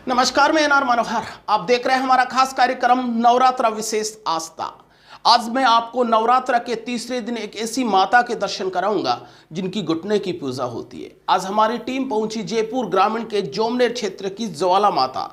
नमस्कार, मैं एनआर मनोहर। आप देख रहे हैं हमारा खास कार्यक्रम नवरात्रा विशेष आस्था। आज मैं आपको नवरात्रा के तीसरे दिन एक ऐसी माता के दर्शन कराऊंगा जिनकी घुटने की पूजा होती है। आज हमारी टीम पहुंची जयपुर ग्रामीण के जोमनेर क्षेत्र की ज्वाला माता।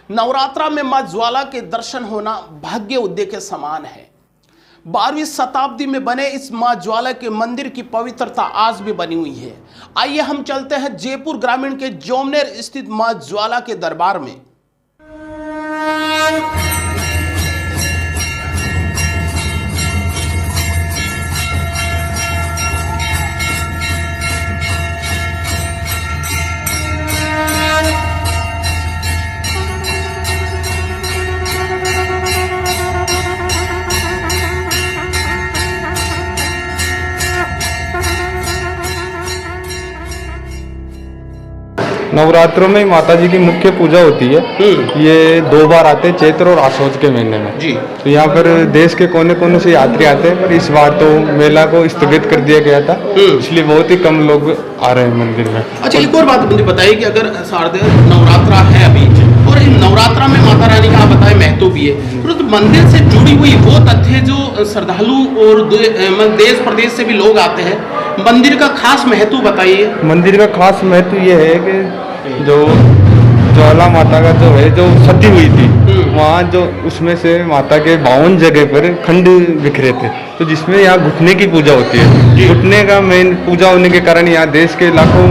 नवरात्रा में मां ज्वाला के दर्शन होना भाग्य उदय के समान है। 12वीं शताब्दी में बने इस मां ज्वाला के मंदिर की पवित्रता आज भी बनी हुई है। आइए हम चलते हैं जयपुर ग्रामीण के जोमनेर स्थित मां ज्वाला के दरबार में। नवरात्रों में माता जी की मुख्य पूजा होती है। ये 2 बार आते हैं, चैत्र और आश्वज के महीने में जी। तो यहाँ पर देश के कोने कोने से यात्री आते हैं, पर इस बार तो मेला को स्थगित कर दिया गया था, इसलिए बहुत ही कम लोग आ रहे हैं मंदिर में। अच्छा, एक और बात मुझे बताइए कि अगर शारदीय नवरात्रा है अभी और इन नवरात्रा में माता रानी का आप बताए महत्व भी है, तो मंदिर से जुड़ी हुई वो तथ्य जो श्रद्धालु और देश प्रदेश से भी लोग आते हैं, मंदिर का खास महत्व बताइए। मंदिर का खास महत्व ये है कि जो ज्वाला माता का जो है, जो सती हुई थी, वहाँ जो उसमें से माता के 52 जगह पर खंड बिखरे थे, तो जिसमें यहाँ घुटने की पूजा होती है। घुटने का मेन पूजा होने के कारण यहाँ देश के लाखों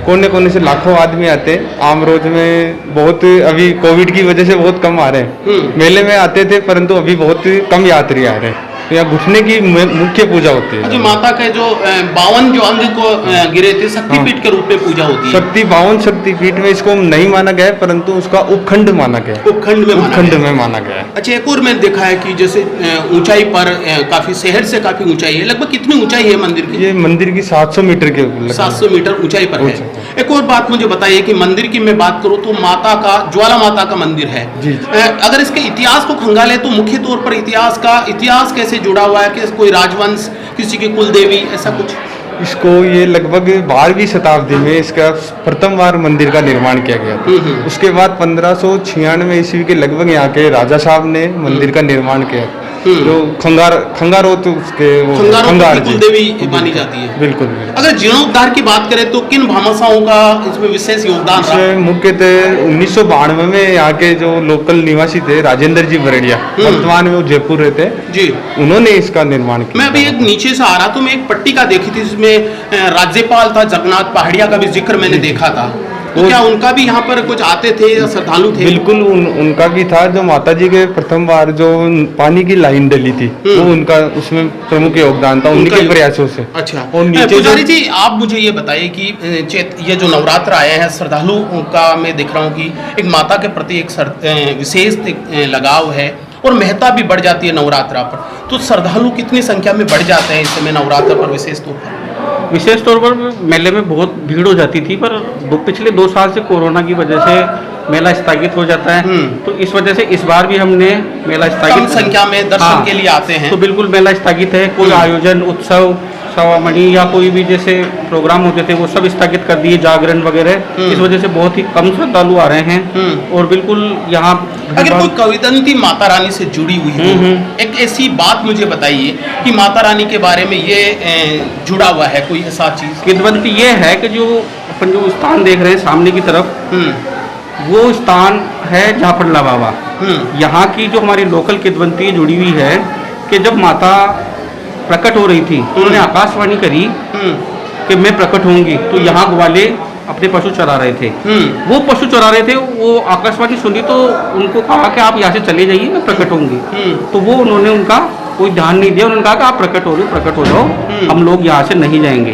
कोने कोने से लाखों आदमी आते हैं। आम रोज में बहुत, अभी कोविड की वजह से बहुत कम आ रहे हैं। मेले में आते थे परंतु अभी बहुत कम यात्री आ रहे हैं। तो यहाँ घुटने की मुख्य पूजा होती है। जो माता के जो 52 जो अंग को गिरे थे, शक्तिपीठ के रूप में पूजा होती है। 52 शक्तिपीठ में इसको नहीं माना गया है, परंतु उसका उपखंड माना गया है। उपखंड में माना गया है। अच्छा, एक और मैं देखा है कि जैसे ऊंचाई पर काफी शहर से काफी ऊंचाई है। लगभग कितनी ऊंचाई है मंदिर की? ये मंदिर की 700 मीटर के 700 मीटर ऊंचाई पर है। एक और बात मुझे बताइए कि मंदिर की मैं बात करूँ तो माता का, ज्वाला माता का मंदिर है। अगर इसके इतिहास को खंगाले तो मुख्य तौर पर इतिहास कैसे जुड़ा हुआ है? कि कोई राजवंश, किसी की कुल देवी, ऐसा कुछ? इसको ये लगभग 12वीं शताब्दी में इसका प्रथम बार मंदिर का निर्माण किया गया था। उसके बाद 1596 ईस्वी के लगभग यहाँ के राजा साहब ने मंदिर का निर्माण किया। जो खंगार हो तो उसके खंगार कुल देवी मानी जाती है। बिल्कुल। अगर जीर्णोद्धार की बात करें तो किन भामाशाहों का इसमें विशेष योगदान रहा? मुख्यतः 1992 में यहाँ के जो लोकल निवासी थे, राजेंद्र जी बरड़िया, वर्तमान में वो जयपुर रहते हैं जी, उन्होंने इसका निर्माण किया। मैं अभी एक नीचे से आ रहा तो मैं एक पट्टिका देखी थी, जिसमें राज्यपाल था जगन्नाथ पहाड़िया का भी जिक्र मैंने देखा था। तो क्या उनका भी यहाँ पर कुछ आते थे या श्रद्धालु थे? बिल्कुल, उनका भी था। जो माता जी के प्रथम बार जो पानी की लाइन डली थी, वो उनका उसमें प्रमुख योगदान था, उनके प्रयासों से। अच्छा, और पुजारी जी आप मुझे ये बताइए कि ये जो नवरात्र आए हैं, श्रद्धालुओं का मैं देख रहा हूँ कि एक माता के प्रति एक विशेष लगाव है और महत्ता भी बढ़ जाती है नवरात्रा पर। तो श्रद्धालु कितनी संख्या में बढ़ जाते हैं इस समय नवरात्र पर? विशेष तौर पर मेले में बहुत भीड़ हो जाती थी, पर पिछले 2 साल से कोरोना की वजह से मेला स्थगित हो जाता है। तो इस वजह से इस बार भी हमने मेला स्थगित, कम संख्या में दर्शन के लिए आते हैं। तो बिल्कुल मेला स्थगित है। कोई आयोजन, उत्सव, सवामणि या कोई भी जैसे प्रोग्राम होते थे वो सब स्थगित कर दिए, जागरण वगैरह। इस वजह से बहुत ही कम श्रद्धालु आ रहे हैं। और बिल्कुल यहाँ अगर कोई किंवदंती माता रानी से जुड़ी हुई है, एक ऐसी बात मुझे बताइए कि माता रानी के बारे में ये जुड़ा हुआ है कोई ऐसा चीज? किंवदंती ये है कि जो अपन जो स्थान देख रहे हैं सामने की तरफ, वो स्थान है झापड़ला बाबा। यहाँ की जो हमारी लोकल किंवदंती जुड़ी हुई है कि जब माता प्रकट हो रही थी तो उन्होंने आकाशवाणी करी कि मैं प्रकट होंगी। तो यहाँ ग्वाले अपने पशु चरा रहे थे, वो पशु चरा रहे थे, वो आकाशवाणी सुनी तो उनको कहा कि आप यहाँ से चले जाइए, मैं प्रकट होंगी। तो वो उन्होंने उनका कोई ध्यान नहीं दिया, उन्होंने कहा कि आप प्रकट हो रहे हो, प्रकट हो जाओ, हम लोग यहाँ से नहीं जाएंगे।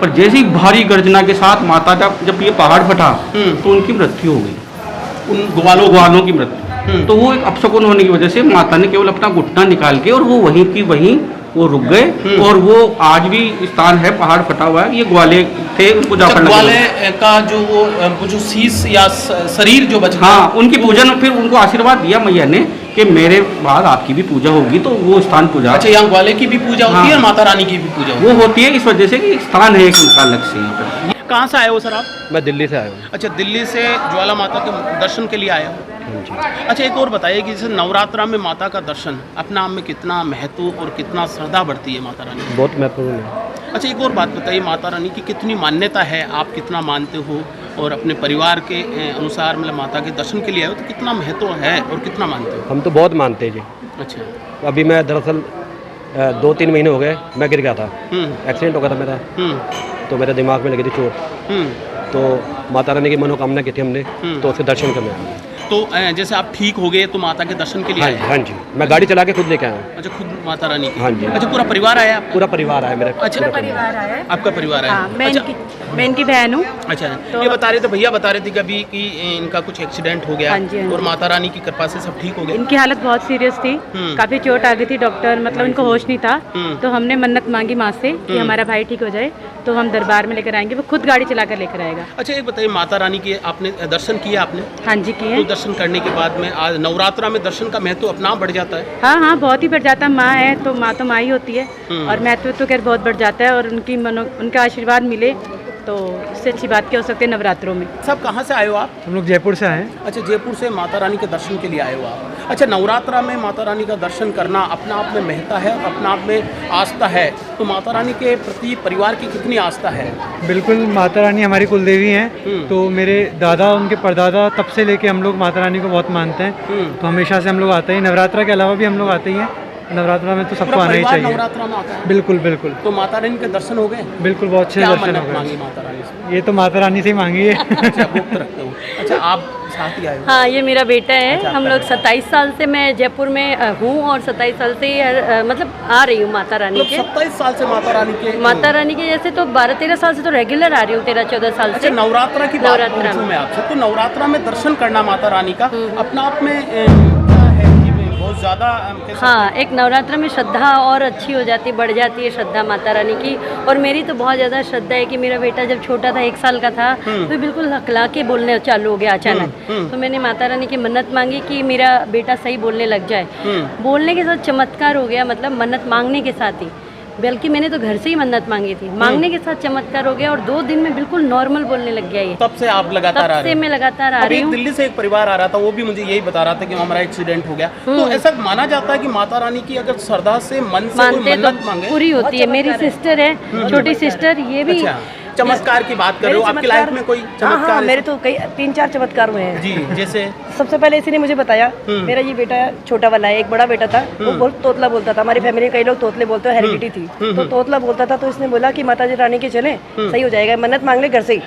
पर जैसे ही भारी गर्जना के साथ माता जब ये पहाड़ फटा तो उनकी मृत्यु हो गई, उन ग्वालों की मृत्यु। तो वो एक अपशकुन होने की वजह से माता ने केवल अपना घुटना निकाल के और वो वहीं की वहीं वो रुक गए। और वो आज भी स्थान है, पहाड़ फटा हुआ है। ये ग्वाले थे, उनको जाफर नगर ग्वाले का जो वो जो शीश या शरीर जो बच गया, हाँ, उनकी पूजन, फिर उनको आशीर्वाद दिया मैया ने कि मेरे बाद आपकी भी पूजा होगी, तो वो स्थान पूजा। अच्छा, यहाँ ग्वाले की भी पूजा होती है और माता रानी की भी पूजा होती वो होती है इस वजह से कि स्थान है एक उनका अलग से यहाँ पे। है। कहाँ से आए हो सर आप? मैं दिल्ली से आया हूँ। अच्छा, दिल्ली से ज्वाला माता के दर्शन के लिए आए हो। अच्छा, एक और बताइए कि जैसे नवरात्रा में माता का दर्शन अपने आप में कितना महत्व और कितना श्रद्धा बढ़ती है माता रानी? बहुत महत्वपूर्ण है। अच्छा, एक और बात बताइए, माता रानी की कितनी मान्यता है, आप कितना मानते हो? और अपने परिवार के अनुसार मतलब माता के दर्शन के लिए आए हो तो कितना महत्व है और कितना मानते हो? हम तो बहुत मानते हैं जी। अच्छा। अभी मैं दरअसल 2-3 महीने हो गए, मैं गिर गया था, एक्सीडेंट हो गया था मेरा, तो मेरे दिमाग में लगी थी चोट। तो माता रानी की मनोकामना की थी हमने, तो उसके दर्शन करने आए। तो जैसे आप ठीक हो गए तो माता के दर्शन के लिए हाँ आए? जी, हाँ जी, मैं गाड़ी चला के खुद लेके आया हूँ। अच्छा, खुद माता रानी की? हाँ जी। अच्छा, पूरा परिवार आया आपका? पूरा परिवार आया मेरा। अच्छा, परिवार आया है। आपका परिवार आया? हाँ, अच्छा, मैं इनकी बहन हूँ। अच्छा, तो- ये बता रहे थे, भैया बता रहे थे कभी कि इनका कुछ एक्सीडेंट हो गया। हाँ जी, हाँ जी। और माता रानी की कृपा से सब ठीक हो गया। इनकी हालत बहुत सीरियस थी, काफी चोट आ गई थी, डॉक्टर मतलब इनको होश नहीं था। तो हमने मन्नत मांगी माँ से कि हमारा भाई ठीक हो जाए तो हम दरबार में लेकर आएंगे, वो खुद गाड़ी चला कर लेकर आएगा। अच्छा, एक बताइए, माता रानी के आपने दर्शन किए आपने? हाँ जी, किए। तो दर्शन करने के बाद में आज नवरात्रा में दर्शन का महत्व अपना आप बढ़ जाता है? हाँ हाँ, बहुत ही बढ़ जाता है। माँ है तो माँ तो माँ ही होती है, और महत्व तो खैर बहुत बढ़ जाता है। और उनका आशीर्वाद मिले तो इससे अच्छी बात क्या हो सकती है नवरात्रों में। सब कहाँ से आए हो आप? हम लोग जयपुर से आए हैं। अच्छा, जयपुर से माता रानी के दर्शन के लिए आए हो आप। अच्छा, नवरात्रा में माता रानी का दर्शन करना अपना आप में महत्ता है, अपना आप में आस्था है। तो माता रानी के प्रति परिवार की कितनी आस्था है? बिल्कुल, माता रानी हमारी कुलदेवी हैं। तो मेरे दादा, उनके परदादा, तब से लेके हम लोग माता रानी को बहुत मानते हैं। तो हमेशा से हम लोग आते हैं। नवरात्रा के अलावा भी हम लोग आते ही हैं। नवरात्रा में तो सबको पूरा आना ही परिवार चाहिए। नवरात्रा में आता है? बिल्कुल बिल्कुल तो माता रानी के दर्शन हो गए? बिल्कुल, बहुत अच्छे क्या दर्शन मन्नत हो गए। मांगी माता रानी से? ये तो माता रानी से ही मांगी है। अच्छा, गुप्त रखते हो। अच्छा, आप साथ ही आए हो? हाँ, ये मेरा बेटा है। अच्छा, हम लोग 27 साल से मैं जयपुर में हूँ और 27 साल से मतलब आ रही हूँ माता रानी के। 27 साल से माता रानी के? माता रानी के जैसे तो 12-13 साल से तो रेगुलर आ रही हूँ, 13-14 साल अच्छा, से। नवरात्रा की बात नवरात्रा पूछूं में। मैं आपसे, तो नवरात्रा में दर्शन करना माता रानी का अपना आप में क्या है कि बहुत ज़्यादा कह सकते हाँ, हैं? एक नवरात्र में श्रद्धा और अच्छी हो जाती है, बढ़ जाती है श्रद्धा माता रानी की। और मेरी तो बहुत ज़्यादा श्रद्धा है कि मेरा बेटा जब छोटा था, 1 साल का था, तो बिल्कुल हकला के बोलने चालू हो गया अचानक। तो मैंने माता रानी की मन्नत मांगी कि मेरा बेटा सही बोलने लग जाए। बोलने के साथ चमत्कार हो गया, मतलब मन्नत मांगने के साथ ही, बल्कि मैंने तो घर से ही मन्नत मांगी थी, मांगने के साथ चमत्कार हो गया और 2 दिन में बिल्कुल नॉर्मल बोलने लग गया ये। तब से आप लगातार आ तब रहे से हैं? मैं लगातार आ अभी रही हूँ। दिल्ली से एक परिवार आ रहा था, वो भी मुझे यही बता रहा था कि हमारा एक्सीडेंट हो गया। तो ऐसा माना जाता है कि माता रानी की अगर श्रद्धा से मन से कोई मानते मन्नत तो मांगे पूरी होती है। मेरी सिस्टर है, छोटी सिस्टर, ये भी अच्छा, चमत्कार की बात कर रहे हो? आपकी लाइफ में कोई चमत्कार हाँ, है? मेरे तो कई 3-4 चमत्कार हुए हैं। जी, जैसे? सबसे पहले इसी ने मुझे बताया, मेरा ये बेटा छोटा वाला है, एक बड़ा बेटा था, वो बहुत तोतला बोलता था। हमारी फैमिली में कई लोग तोतले बोलते हैं, हेरिडिटी थी, तो तोतला बोलता था। तो इसने बोला कि माता जी रानी के चले, सही हो जाएगा, मन्नत मांग ले घर से ही,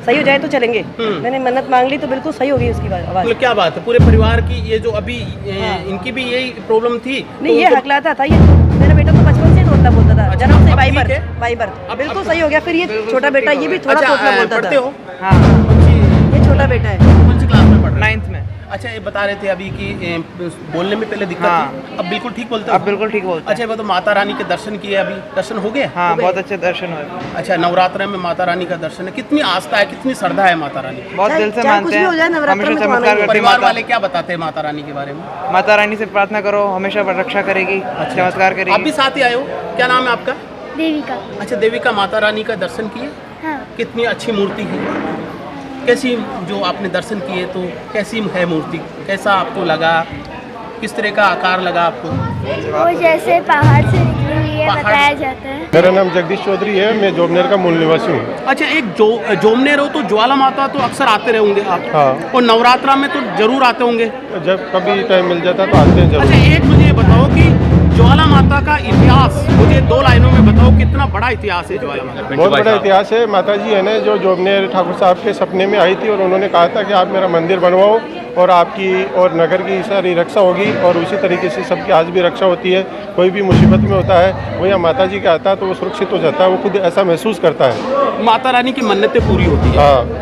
सही हो जाए तो चलेंगे। मैंने मन्नत मांग ली तो बिल्कुल सही हो गई उसकी आवाज। मतलब क्या बात है, पूरे परिवार की ये जो अभी इनकी भी यही प्रॉब्लम थी? नहीं, ये हकलाता था, ये मेरा बेटा तो बचपन से तोतला बोलता था, अच्छा, जन्म से अब बाई ठीक बर्थ, है? बाई बर्थ, अब- बिल्कुल सही हो गया। फिर ये छोटा बेटा, ये भी थोड़ा तोतला बोलता पढ़ते था। हो? हाँ, ये छोटा बेटा है, कौन सी क्लास में पढ़ रहे हो? 9th में। अच्छा, ये बता रहे थे अभी कि बोलने में पहले दिक्कत हाँ। थी, अब बिल्कुल ठीक बोलते हो? अब बिल्कुल ठीक बोलते हैं। अच्छा, वो तो माता रानी के दर्शन किए, अभी दर्शन हो गए? हाँ, बहुत अच्छे दर्शन हुए। अच्छा, नवरात्र में माता रानी का दर्शन है, कितनी आस्था है, कितनी श्रद्धा है माता रानी? बहुत दिल से चाहे मानते कुछ भी हो जाए, हैं, नवरात्र हमेशा में तो आना ही चमत्कार है। करती है परिवार माता। वाले क्या बताते हैं माता रानी के बारे में? माता रानी से प्रार्थना करो, हमेशा रक्षा करेगी, चमत्कार आप करेगी। भी साथ ही आए हो? क्या नाम है आपका? देविका। अच्छा, देविका, माता रानी का दर्शन किए? हाँ। कितनी अच्छी मूर्ति है, कैसी जो आपने दर्शन किए तो कैसी है मूर्ति, कैसा आपको लगा, किस तरह का आकार लगा आपको? वो जैसे पहाड़ से निकली हुई है, पहाड़- बताया जाता है। मेरा नाम जगदीश चौधरी है, मैं जोबनेर का मूल निवासी हूँ। अच्छा, एक जोमनेर हो तो ज्वाला माता तो अक्सर आते रहेंगे आप? हाँ। और नवरात्रा में तो जरूर आते होंगे? जब कभी टाइम मिल जाता तो आते हैं अच्छा, जरूर। एक मुझे ये बताओ कि ज्वाला माता का इतिहास मुझे 2 लाइनों में बताओ, कितना बड़ा इतिहास है ज्वाला माता का? बहुत बड़ा इतिहास है। माता जी है ना, जो जोबनेर ठाकुर साहब के सपने में आई थी और उन्होंने कहा था कि आप मेरा मंदिर बनवाओ और आपकी और नगर की सारी रक्षा होगी, और उसी तरीके से सबकी आज भी रक्षा होती है। कोई भी मुसीबत में होता है वो यहाँ माता जी के आता है तो वो सुरक्षित हो जाता है, वो खुद ऐसा महसूस करता है। माता रानी की मन्नतें पूरी होती है। हाँ।